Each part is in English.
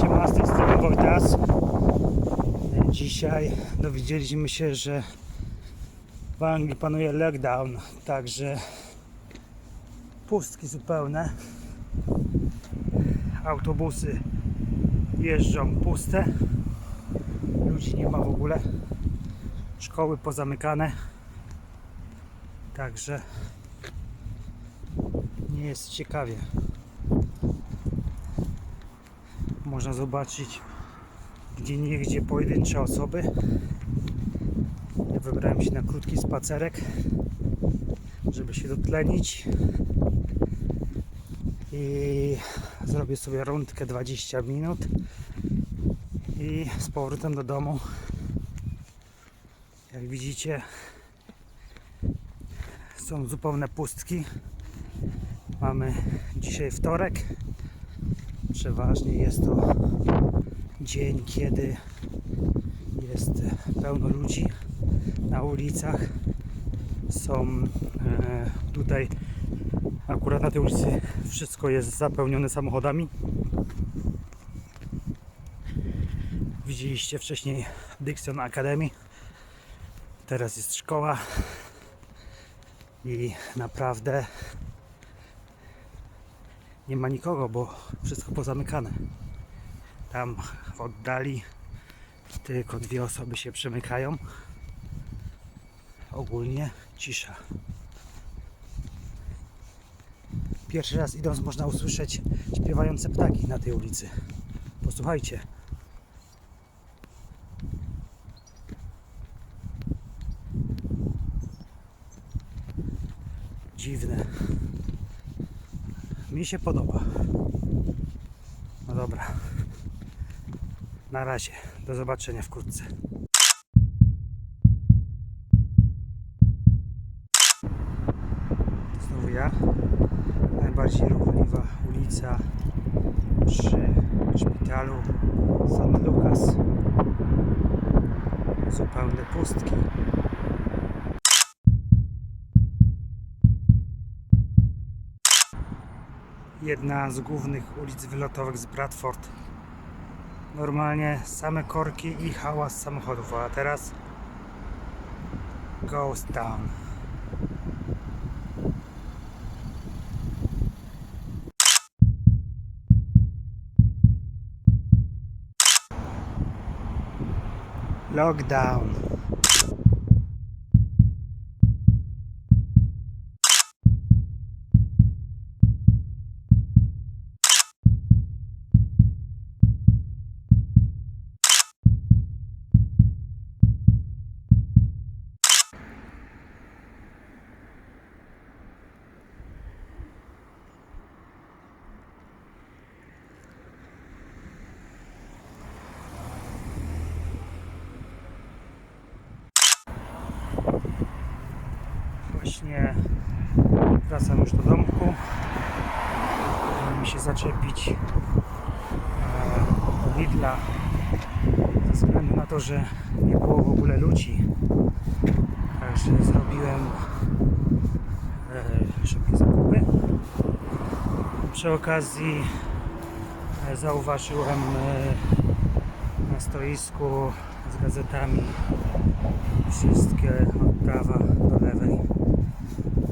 Siema, z tej strony Wojtas. Dzisiaj dowiedzieliśmy się, że w Anglii panuje lockdown, także pustki zupełne. Autobusy jeżdżą puste, ludzi nie ma w ogóle, szkoły pozamykane, także nie jest ciekawie. Można zobaczyć gdzieniegdzie pojedyncze osoby. Ja wybrałem się na krótki spacerek, żeby się dotlenić i zrobię sobie rundkę 20 minut i z powrotem do domu. Jak widzicie, są zupełne pustki. Mamy dzisiaj wtorek. Przeważnie jest to dzień, kiedy jest pełno ludzi na ulicach. Są tutaj akurat na tej ulicy wszystko jest zapełnione samochodami. Widzieliście wcześniej Dixon Academy. Teraz jest szkoła i naprawdę nie ma nikogo, bo wszystko pozamykane. Tam w oddali tylko 2 osoby się przemykają. Ogólnie cisza. Pierwszy raz idąc można usłyszeć śpiewające ptaki na tej ulicy. Posłuchajcie. Dziwne. Mi się podoba. No dobra. Na razie. Do zobaczenia wkrótce. Znowu ja. Najbardziej ruchliwa ulica przy szpitalu St. Lucas. Zupełne pustki. Jedna z głównych ulic wylotowych z Bradford. Normalnie same korki i hałas samochodów, a teraz ghost town. Lockdown. Właśnie wracam już do domku. Udało mi się zaczepić do Lidla ze względu na to, że nie było w ogóle ludzi. Także zrobiłem szybkie zakupy. Przy okazji zauważyłem na stoisku z gazetami wszystkie od prawa do lewej.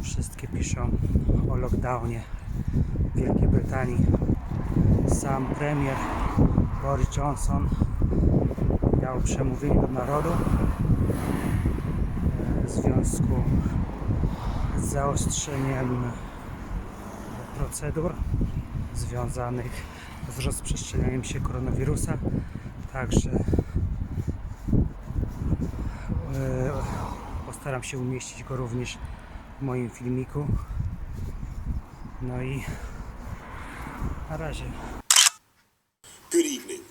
Wszystkie piszą o lockdownie w Wielkiej Brytanii. Sam premier Boris Johnson miał przemówienie do narodu w związku z zaostrzeniem procedur związanych z rozprzestrzenianiem się koronawirusa. Także postaram się umieścić go również w moim filmiku. No i na razie. Good evening.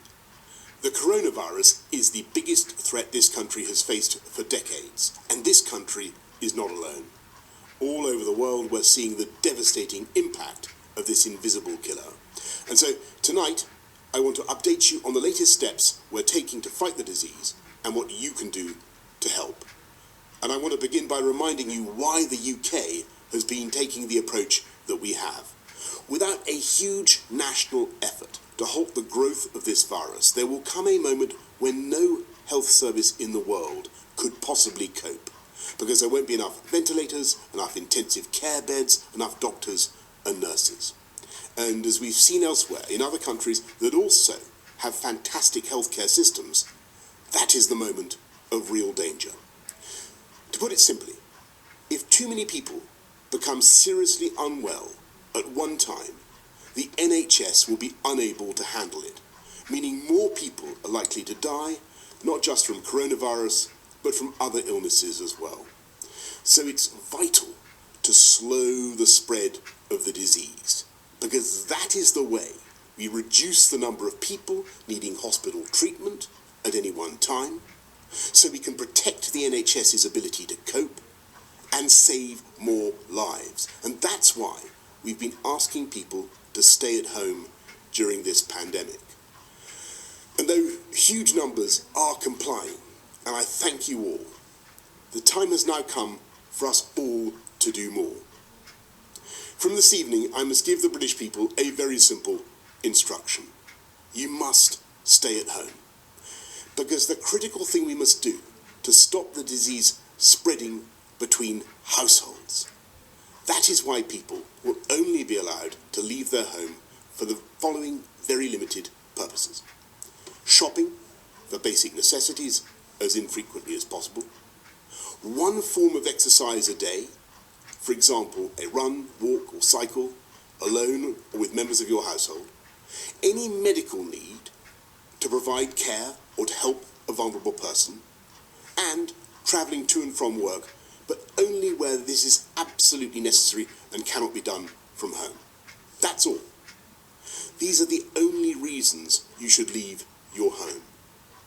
The coronavirus is the biggest threat this country has faced for decades, and this country is not alone. All over the world we're seeing the devastating impact of this invisible killer. And so tonight I want to update you on the latest steps we're taking to fight the disease and what you can do to help. And I want to begin by reminding you why the UK has been taking the approach that we have. Without a huge national effort to halt the growth of this virus, there will come a moment when no health service in the world could possibly cope, because there won't be enough ventilators, enough intensive care beds, enough doctors and nurses. And as we've seen elsewhere in other countries that also have fantastic healthcare systems, that is the moment of real danger. To put it simply, if too many people become seriously unwell at one time, the NHS will be unable to handle it, meaning more people are likely to die, not just from coronavirus, but from other illnesses as well. So it's vital to slow the spread of the disease, because that is the way we reduce the number of people needing hospital treatment at any one time, so we can protect the NHS's ability to cope and save more lives. And that's why we've been asking people to stay at home during this pandemic. And though huge numbers are complying, and I thank you all, the time has now come for us all to do more. From this evening, I must give the British people a very simple instruction. You must stay at home. Because the critical thing we must do to stop the disease spreading between households, that is why people will only be allowed to leave their home for the following very limited purposes. Shopping for basic necessities as infrequently as possible. One form of exercise a day, for example, a run, walk or cycle, alone or with members of your household. Any medical need to provide care or to help a vulnerable person, and travelling to and from work, but only where this is absolutely necessary and cannot be done from home. That's all. These are the only reasons you should leave your home.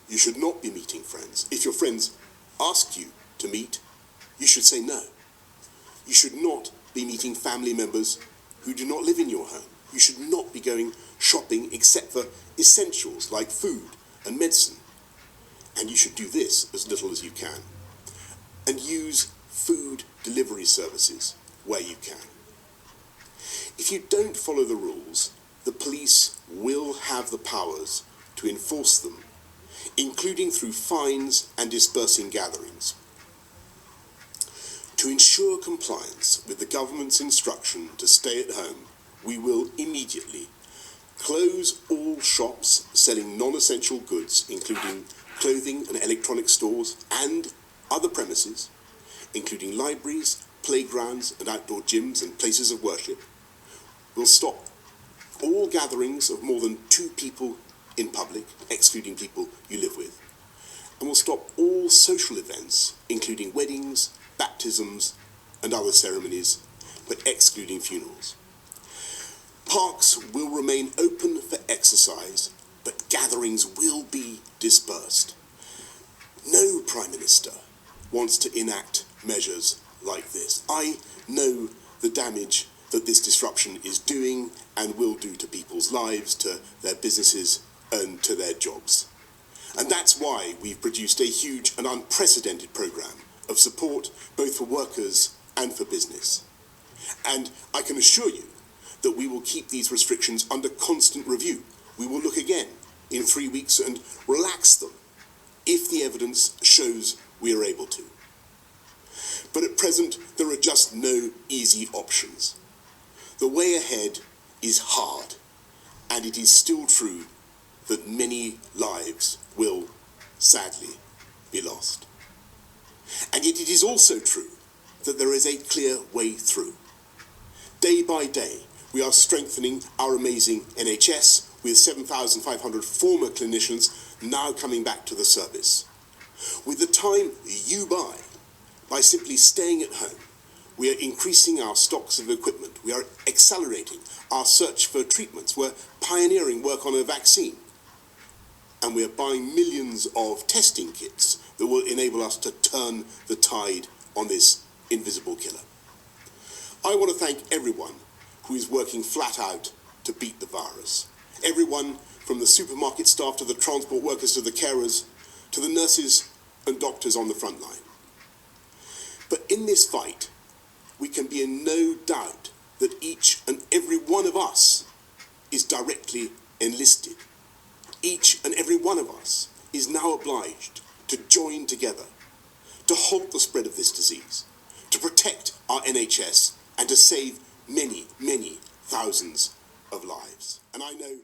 You should not be meeting friends. If your friends ask you to meet, you should say no. You should not be meeting family members who do not live in your home. You should not be going shopping except for essentials like food and medicine. And you should do this as little as you can. And use food delivery services where you can. If you don't follow the rules, the police will have the powers to enforce them, including through fines and dispersing gatherings. To ensure compliance with the government's instruction to stay at home, we will immediately close all shops selling non-essential goods, including clothing and electronic stores, and other premises, including libraries, playgrounds and outdoor gyms and places of worship. We'll stop all gatherings of more than 2 people in public, excluding people you live with. And we'll stop all social events, including weddings, baptisms and other ceremonies, but excluding funerals. Parks will remain open for exercise, but gatherings will be dispersed. No Prime Minister wants to enact measures like this. I know the damage that this disruption is doing and will do to people's lives, to their businesses and to their jobs. And that's why we've produced a huge and unprecedented programme of support both for workers and for business. And I can assure you that we will keep these restrictions under constant review. We will look again in 3 weeks and relax them if the evidence shows we are able to. But at present, there are just no easy options. The way ahead is hard, and it is still true that many lives will, sadly, be lost. And yet it is also true that there is a clear way through. Day by day, we are strengthening our amazing NHS with 7,500 former clinicians now coming back to the service. With the time you buy, by simply staying at home, we are increasing our stocks of equipment. We are accelerating our search for treatments. We're pioneering work on a vaccine. And we are buying millions of testing kits that will enable us to turn the tide on this invisible killer. I want to thank everyone who is working flat out to beat the virus. Everyone from the supermarket staff to the transport workers to the carers to the nurses and doctors on the front line. But in this fight, we can be in no doubt that each and every one of us is directly enlisted. Each and every one of us is now obliged to join together to halt the spread of this disease, to protect our NHS, and to save many, many thousands of lives. And I know